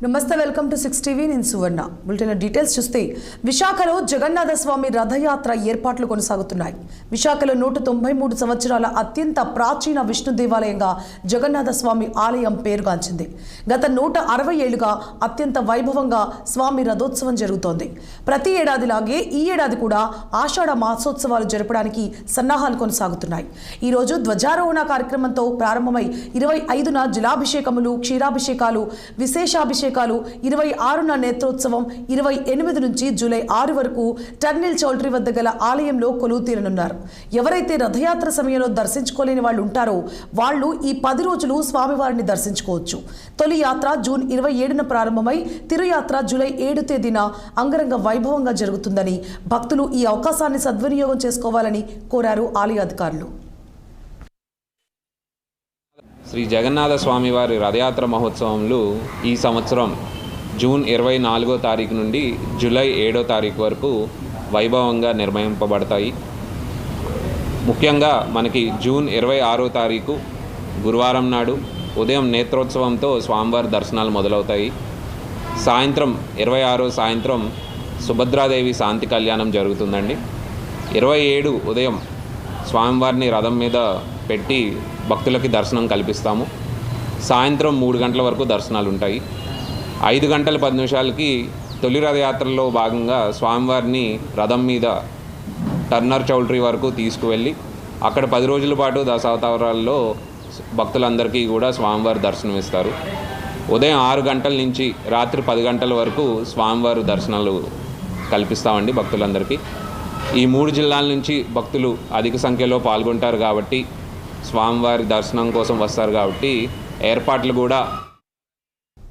నమస్తే, welcome to 6 TV. నేను సువర్ణ. Bulletin details చూస్తే విశాఖలో జగన్నాథ స్వామి రథయాత్ర ఏర్పాట్లు కొనసాగుతున్నాయి. విశాఖలో 193 సంవత్సరాల అత్యంత ప్రాచీన విష్ణు దేవాలయంగా జగన్నాథ స్వామి ఆలయం పేరుగాంచింది. గత 160 ఏళ్లుగా అత్యంత వైభవంగా స్వామి రథోత్సవం జరుగుతోంది. ప్రతి ఏడాదిలాగే ఈ ఏడాది కూడా ఆషాఢ మాసోత్సవాలు జరపడానికి సన్నాహాలు కొనసాగుతున్నాయి. ఈ రోజు ధ్వజారోహణ కార్యక్రమంతో ప్రారంభమై 25న జలాభిషేకములు, క్షీరాభిషేకాలు, విశేషాభిషేకాలు, 26న నేత్రోత్సవం, 28 నుంచి జూలై 6 వరకు టర్నిల్ చౌల్ట్రీ వద్ద గల ఆలయంలో కొలువు తీరనున్నారు. ఎవరైతే రథయాత్ర సమయంలో దర్శించుకోలేని వాళ్ళు ఉంటారో వాళ్ళు ఈ 10 రోజులు స్వామివారిని దర్శించుకోవచ్చు. తొలి యాత్ర జూన్ 27న ప్రారంభమై తిరుయాత్ర జూలై 7 తేదీన అంగరంగ వైభవంగా జరుగుతుందని భక్తులు ఈ అవకాశాన్ని సద్వినియోగం చేసుకోవాలని కోరారు ఆలయ అధికారులు. శ్రీ జగన్నాథ స్వామివారి రథయాత్ర మహోత్సవంలో ఈ సంవత్సరం జూన్ 24వ తారీఖు నుండి జూలై 7వ తారీఖు వరకు వైభవంగా నిర్వహింపబడతాయి. ముఖ్యంగా మనకి జూన్ 26వ తారీఖు గురువారం నాడు ఉదయం నేత్రోత్సవంతో స్వామివారి దర్శనాలు మొదలవుతాయి. సాయంత్రం 26 సాయంత్రం సుభద్రాదేవి శాంతి కళ్యాణం జరుగుతుందండి. 27 ఉదయం స్వామివారిని రథం మీద పెట్టి భక్తులకి దర్శనం కల్పిస్తాము. సాయంత్రం 3 గంటల వరకు దర్శనాలు ఉంటాయి. 5 గంటల 10 నిమిషాలకి తొలి రథయాత్రలో భాగంగా స్వామివారిని రథం మీద టర్నర్ చౌల్ట్రీ వరకు తీసుకువెళ్ళి అక్కడ 10 రోజుల పాటు దశావతారాల్లో భక్తులందరికీ కూడా స్వామివారి దర్శనం ఇస్తారు. ఉదయం 6 గంటల నుంచి రాత్రి 10 గంటల వరకు స్వామివారి దర్శనాలు కల్పిస్తామండి భక్తులందరికీ. ఈ 3 జిల్లాల నుంచి భక్తులు అధిక సంఖ్యలో పాల్గొంటారు కాబట్టి, స్వామివారి దర్శనం కోసం వస్తారు కాబట్టి ఏర్పాట్లు కూడా